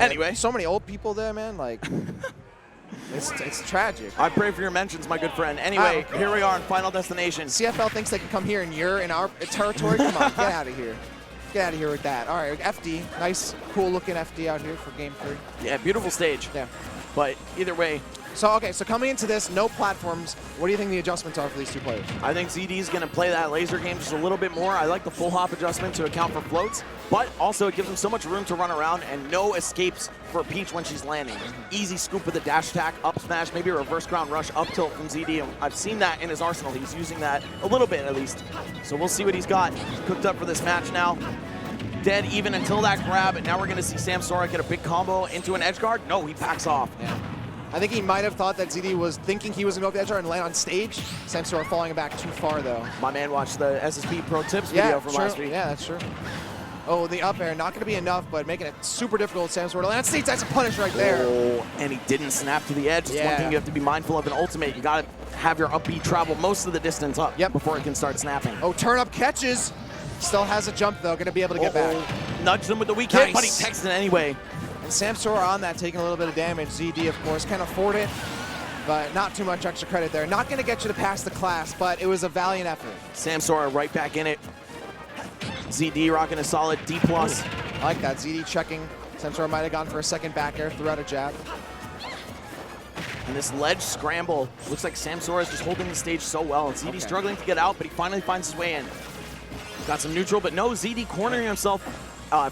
Anyway. So many old people there, man. Like, it's tragic. I pray for your mentions, my good friend. Anyway, here we are in Final Destination. CFL thinks they can come here and you're in our territory? Come on, get out of here. Get out of here with that. All right, FD. Nice, cool-looking FD out here for Game 3. Yeah, beautiful stage. Yeah. But either way. So, okay, so coming into this, no platforms. What do you think the adjustments are for these two players? I think ZD is going to play that laser game just a little bit more. I like the full hop adjustment to account for floats, but also it gives him so much room to run around and no escapes for Peach when she's landing. Easy scoop with a dash attack, up smash, maybe a reverse ground rush, up tilt from ZD. And I've seen that in his arsenal. He's using that a little bit at least. So we'll see what he's got cooked up for this match now. Dead even until that grab, and now we're going to see Samsora get a big combo into an edge guard. No, he backs off. Yeah. I think he might have thought that ZD was thinking he was going to go up the edge guard and land on stage. Samsora falling back too far, though. My man watched the SSP Pro Tips video from last week. Yeah, that's true. Oh, the up air, not going to be enough, but making it super difficult for Samsora to land on stage. That's a punish right there. Oh, and he didn't snap to the edge. That's one thing you have to be mindful of in Ultimate. You got to have your up B travel most of the distance up before it can start snapping. Oh, turn up catches. Still has a jump, though. Going to be able to get back. Nudged him with the weak hit, but he texted anyway. And Samsora on that, taking a little bit of damage. ZD, of course, can afford it, but not too much extra credit there. Not going to get you to pass the class, but it was a valiant effort. Samsora right back in it. ZD rocking a solid D+. I like that. ZD checking. Samsora might have gone for a second back air, threw out a jab. And this ledge scramble, looks like Samsora is just holding the stage so well. And ZD struggling to get out, but he finally finds his way in. Got some neutral, but no, ZD cornering himself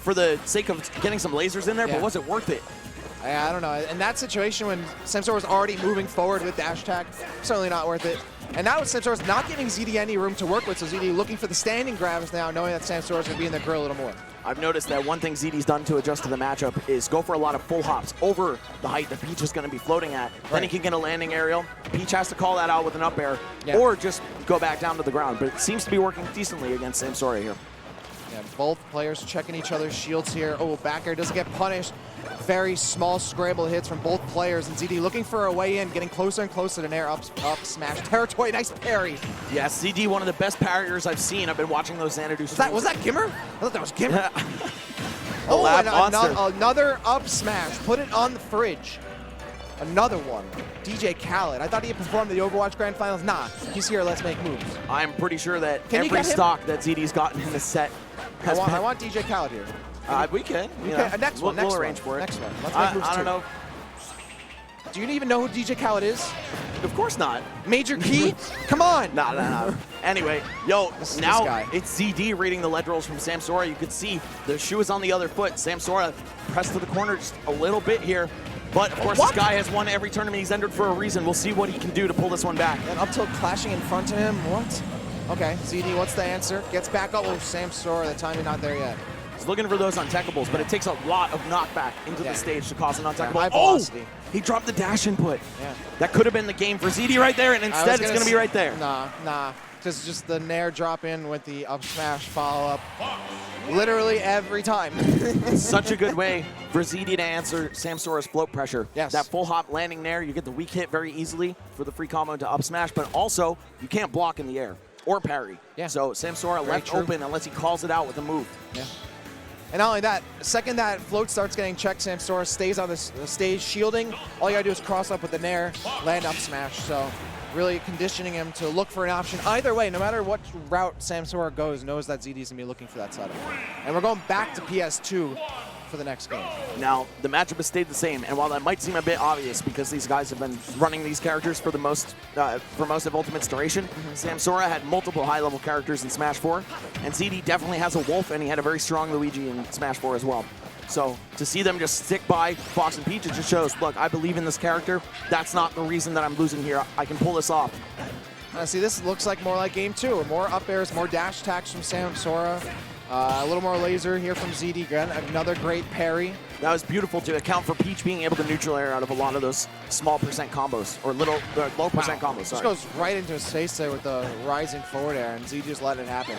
for the sake of getting some lasers in there, but was it worth it? I don't know. In that situation when Samsora was already moving forward with dash attack, certainly not worth it. And now Samsora's not giving ZD any room to work with, so ZD looking for the standing grabs now, knowing that Samsora's going to be in the grill a little more. I've noticed that one thing ZD's done to adjust to the matchup is go for a lot of full hops over the height that Peach is going to be floating at. Then he can get a landing aerial. Peach has to call that out with an up air or just go back down to the ground. But it seems to be working decently against Samsora here. Yeah, both players checking each other's shields here. Oh, back air doesn't get punished. Very small scramble hits from both players, and ZD looking for a way in, getting closer and closer to Nair up smash territory. Nice parry. Yeah, ZD, one of the best parriers I've seen. I've been watching those Xanadu streams. Was that Gimmer? I thought that was Gimmer. Oh, and another up smash. Put it on the fridge. Another one. DJ Khaled. I thought he had performed at the Overwatch Grand Finals. Nah, he's here. Let's make moves. I'm pretty sure that every stock that ZD's gotten in this set has I want DJ Khaled here. We can. Next one. We'll arrange for it. Next one. Let's make moves I don't know. Do you even know who DJ Khaled is? Of course not. Major Key? Come on. No. Anyway, now it's ZD reading the ledge rolls from Samsora. You could see the shoe is on the other foot. Samsora pressed to the corner just a little bit here. But, of course, this guy has won every tournament he's entered for a reason. We'll see what he can do to pull this one back. And up tilt clashing in front of him. What? Okay, ZD, what's the answer? Gets back up. Oh, Samsora, the timing not there yet. He's looking for those unteckables, but it takes a lot of knockback into the stage to cause an untechable. High velocity. He dropped the dash input. Yeah. That could have been the game for ZD right there, and instead it's going to be right there. Nah. Just the Nair drop in with the up smash follow-up. Literally every time. Such a good way for ZD to answer Samsora's float pressure. Yes. That full hop landing Nair, you get the weak hit very easily for the free combo to up smash, but also you can't block in the air or parry. Yeah. So Samsora left open unless he calls it out with a move. Yeah. And not only that, the second that float starts getting checked, Samsora stays on the stage shielding. All you gotta do is cross up with the Nair, land up smash. So really conditioning him to look for an option. Either way, no matter what route Samsora goes, knows that ZD's gonna be looking for that setup. And we're going back to PS2 for the next game. Now, the matchup has stayed the same, and while that might seem a bit obvious because these guys have been running these characters for most of Ultimate's duration, Samsora had multiple high-level characters in Smash 4, and ZD definitely has a Wolf, and he had a very strong Luigi in Smash 4 as well. So to see them just stick by Fox and Peach, it just shows, look, I believe in this character. That's not the reason that I'm losing here. I can pull this off. See, this looks like more like game 2. More up airs, more dash attacks from Samsora. A little more laser here from ZD. Another great parry. That was beautiful to account for Peach being able to neutral air out of a lot of those small percent combos, or low percent combos. Just goes right into his face there with the rising forward air, and Z just let it happen.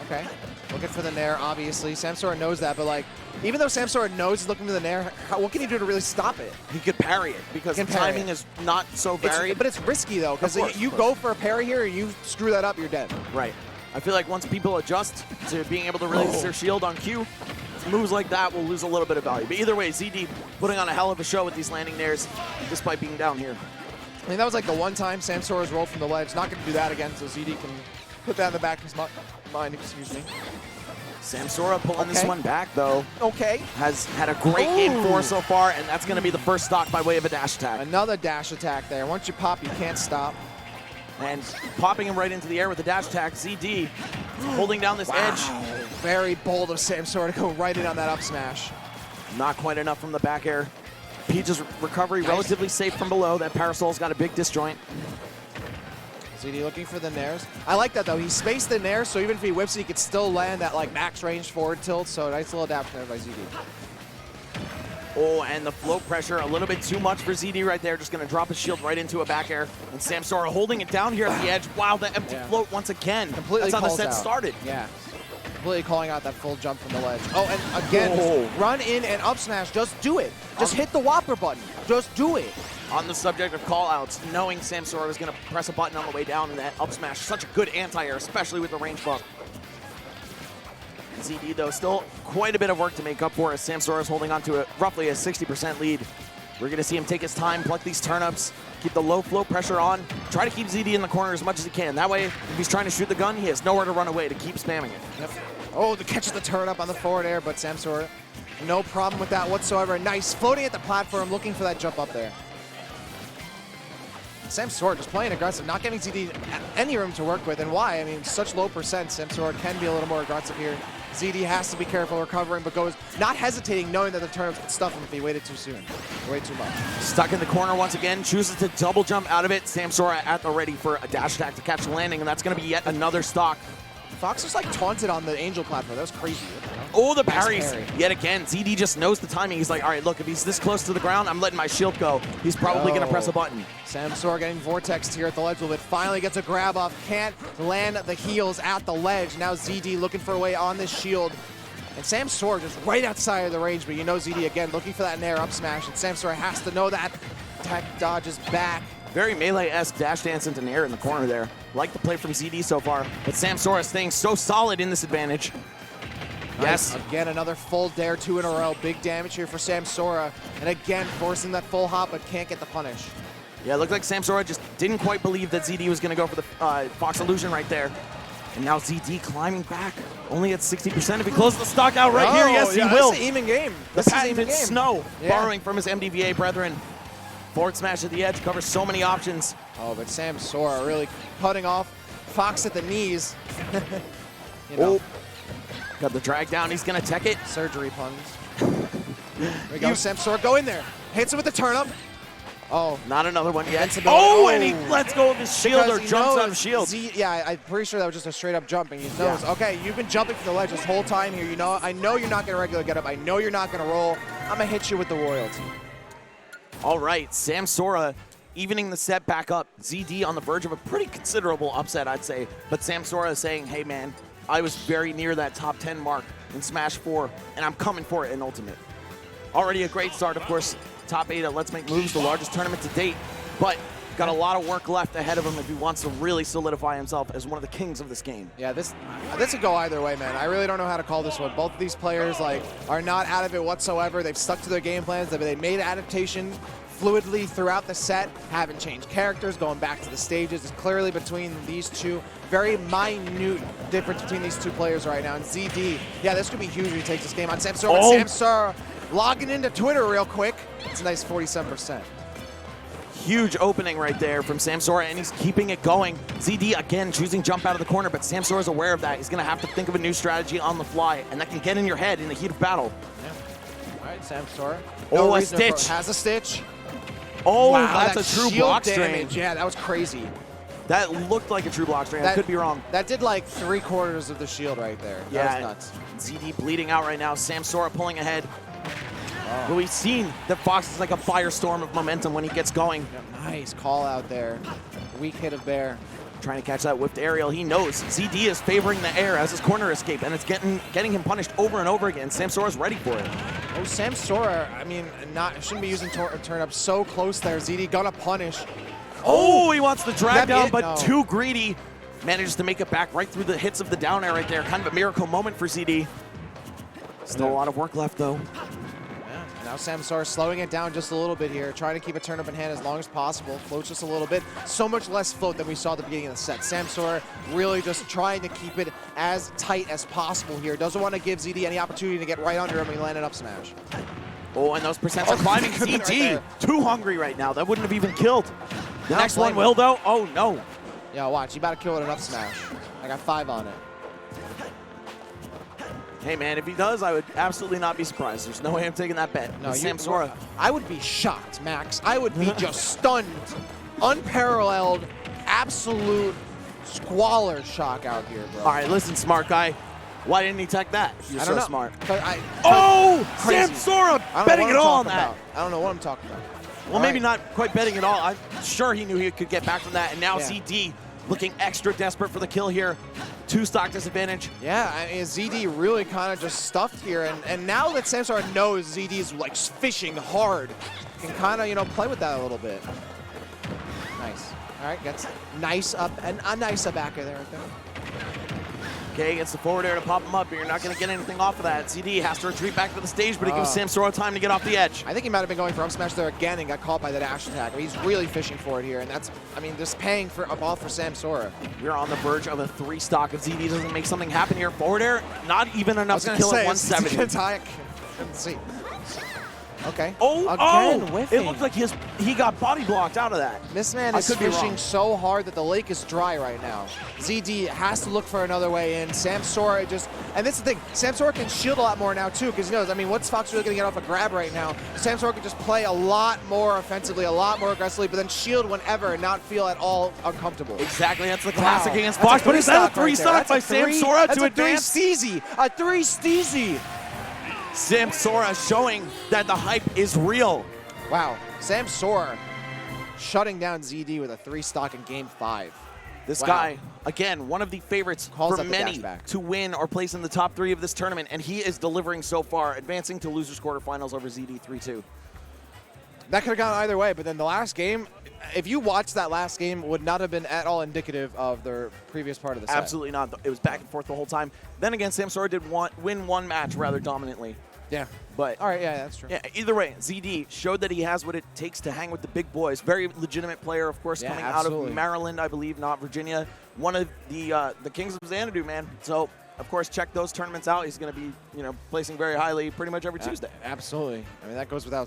Okay, looking for the Nair, obviously. Samsora knows that, but like, even though Samsora knows he's looking for the Nair, what can he do to really stop it? He could parry it, because the timing is not so varied. But it's risky, though, because you go for a parry here, and you screw that up, you're dead. Right. I feel like once people adjust to being able to release their shield on cue, moves like that will lose a little bit of value. But either way, ZD putting on a hell of a show with these landing nairs, despite being down here. I mean, that was like the one time Samsora's rolled from the ledge. Not going to do that again, so ZD can put that in the back of his mind, excuse me. Samsora pulling this one back, though. Okay. Has had a great game 4 so far, and that's going to be the first stock by way of a dash attack. Another dash attack there. Once you pop, you can't stop. And popping him right into the air with a dash attack, ZD holding down this edge. Very bold of Samsora to go right in on that up smash. Not quite enough from the back air. Peach's recovery relatively safe from below. That Parasol's got a big disjoint. ZD looking for the nairs. I like that, though. He spaced the nair, so even if he whips it, he could still land that like max range forward tilt. So nice little adaptation there by ZD. Oh, and the float pressure, a little bit too much for ZD right there. Just going to drop his shield right into a back air. And Samsora holding it down here at the edge. Wow, the empty float once again. Completely That's how the calls set out. started. Yeah. Completely calling out that full jump from the ledge. Oh, and again, run in and up smash. Just do it. Just hit the Whopper button. Just do it. On the subject of call-outs, knowing Samsora was going to press a button on the way down and that up smash, such a good anti-air, especially with the range buff. ZD, though, still quite a bit of work to make up for as Samsora is holding on to roughly a 60% lead. We're going to see him take his time, pluck these turnips, keep the low flow pressure on, try to keep ZD in the corner as much as he can. That way, if he's trying to shoot the gun, he has nowhere to run away to keep spamming it. Yep. Oh, the catch of the turnip on the forward air, but Samsora, no problem with that whatsoever. Nice, floating at the platform, looking for that jump up there. Samsora just playing aggressive, not giving ZD any room to work with, and why? I mean, such low percent, Samsora can be a little more aggressive here. ZD has to be careful recovering, but goes not hesitating, knowing that the turnips could stuff him if he waited too soon, way too much. Stuck in the corner once again, chooses to double jump out of it. Samsora at the ready for a dash attack to catch the landing, and that's going to be yet another stock. Fox just like taunted on the Angel platform. That was crazy. Oh, the parries. Yet again, ZD just knows the timing. He's like, all right, look, if he's this close to the ground, I'm letting my shield go. He's probably going to press a button. Samsora getting vortexed here at the ledge a little bit. Finally gets a grab off. Can't land the heels at the ledge. Now ZD looking for a way on this shield. And Samsora just right outside of the range, but you know ZD again looking for that nair up smash. And Samsora has to know that. Tech dodges back. Very Melee-esque dash dance into nair in the corner there. Like the play from ZD so far, but Samsora staying so solid in this advantage. Yes. Again, another full dare 2 in a row. Big damage here for Samsora. And again, forcing that full hop, but can't get the punish. Yeah, it looked like Samsora just didn't quite believe that ZD was going to go for the Fox Illusion right there. And now ZD climbing back, only at 60%. If he closes the stock out right here, yes, he will. This is an even game. The patented Snow, borrowing from his MDVA brethren. Forward smash at the edge, covers so many options. Oh, but Samsora really cutting off Fox at the knees. You know. Oh, got the drag down. He's going to tech it. Surgery puns. There we go, Samsora, go in there. Hits him with the turnip. Oh. Not another one yet. Oh, and he lets go of his shield or jumps out of shield. Yeah, I'm pretty sure that was just a straight up jumping. He knows, okay, you've been jumping from the ledge this whole time here. You know, I know you're not going to regular get up. I know you're not going to roll. I'm going to hit you with the royalty. All right, Samsora evening the set back up. ZD on the verge of a pretty considerable upset, I'd say. But Samsora is saying, hey, man, I was very near that top 10 mark in Smash 4, and I'm coming for it in Ultimate. Already a great start, of course. Top 8 at Let's Make Moves, the largest tournament to date. But got a lot of work left ahead of him if he wants to really solidify himself as one of the kings of this game. Yeah, this could go either way, man. I really don't know how to call this one. Both of these players are not out of it whatsoever. They've stuck to their game plans. They made adaptation fluidly throughout the set, haven't changed characters, going back to the stages. It's clearly between these two. Very minute difference between these two players right now. And ZD, yeah, this could be huge if he takes this game on Samsora. Oh. Samsora logging into Twitter real quick. It's a nice 47%. Huge opening right there from Samsora, and he's keeping it going. ZD, again, choosing jump out of the corner, but Samsora's aware of that. He's going to have to think of a new strategy on the fly, and that can get in your head in the heat of battle. Yeah. All right, Samsora. No a stitch. Has a stitch. Oh, wow, that's a true block strain. Yeah, that was crazy. That looked like a true block strain. I could be wrong. That did like 3/4 of the shield right there. That was nuts. ZD bleeding out right now. Samsora pulling ahead. But we've seen that Fox is like a firestorm of momentum when he gets going. Nice call out there. Weak hit of Bear. Trying to catch that whipped aerial. He knows ZD is favoring the air as his corner escape, and it's getting him punished over and over again. Samsora's ready for it. Oh, Samsora, I mean, shouldn't be using turn up so close there. ZD gonna punish. Oh, he wants the drag down, but no. Too greedy. Manages to make it back right through the hits of the down air right there. Kind of a miracle moment for ZD. Still a lot of work left, though. Yeah. Now Samsora slowing it down just a little bit here, trying to keep a turn-up in hand as long as possible. Floats just a little bit. So much less float than we saw at the beginning of the set. Samsora really just trying to keep it as tight as possible here. Doesn't want to give ZD any opportunity to get right under him and land an up smash. Oh, and those percents are climbing. ZD, right too hungry right now. That wouldn't have even killed. The Not next one blame will, though. Oh, no. Yeah, watch. You about to kill it an up smash. I got 5 on it. Hey, man, if he does, I would absolutely not be surprised. There's no way I'm taking that bet. No, Samsora. I would be shocked, Max. I would be just stunned. Unparalleled, absolute squalor shock out here, bro. All right, listen, smart guy. Why didn't he tech that? You're I don't so know. smart. Oh, Crazy. Samsora betting it all on that. I don't know what I'm talking about. Well, maybe not quite betting it all. I'm sure he knew he could get back from that. And now ZD looking extra desperate for the kill here. 2-stock disadvantage. Yeah, I mean, ZD really kind of just stuffed here. And now that Samsora knows ZD's like fishing hard, can kind of, you know, play with that a little bit. Nice. All right, gets nice up and a nice backer there. Okay, gets the forward air to pop him up, but you're not going to get anything off of that. ZD has to retreat back to the stage, but he gives Samsora time to get off the edge. I think he might have been going for up smash there again and got caught by the dash attack. I mean, he's really fishing for it here, and that's, I mean, just paying for a ball for Samsora. We're on the verge of a 3-stock if ZD doesn't make something happen here. Forward air, not even enough to kill at 170. Let's see. Okay. Again, whiffing. It looks like he got body blocked out of that. This man is fishing so hard that the lake is dry right now. ZD has to look for another way in. Samsora just, and this is the thing, Samsora can shield a lot more now too, because he knows, I mean, what's Fox really going to get off a grab right now? Samsora can just play a lot more offensively, a lot more aggressively, but then shield whenever and not feel at all uncomfortable. Exactly, that's the classic against Fox, but is that a 3-stock by Samsora to advance? A 3 steezy. Samsora showing that the hype is real. Wow, Samsora shutting down ZD with a 3-stock in Game 5. This guy, again, one of the favorites for many to win or place in the top 3 of this tournament, and he is delivering so far, advancing to losers quarterfinals over ZD 3-2. That could have gone either way, but then the last game, if you watched that last game, would not have been at all indicative of the previous part of the set. Absolutely not. It was back and forth the whole time. Then again, Samsora did win one match rather dominantly. Yeah. But all right, yeah, that's true. Yeah, either way, ZD showed that he has what it takes to hang with the big boys. Very legitimate player, of course, coming out of Maryland, I believe, not Virginia. One of the Kings of Xanadu, man. So, of course, check those tournaments out. He's going to be, placing very highly pretty much every Tuesday. Absolutely. I mean, that goes without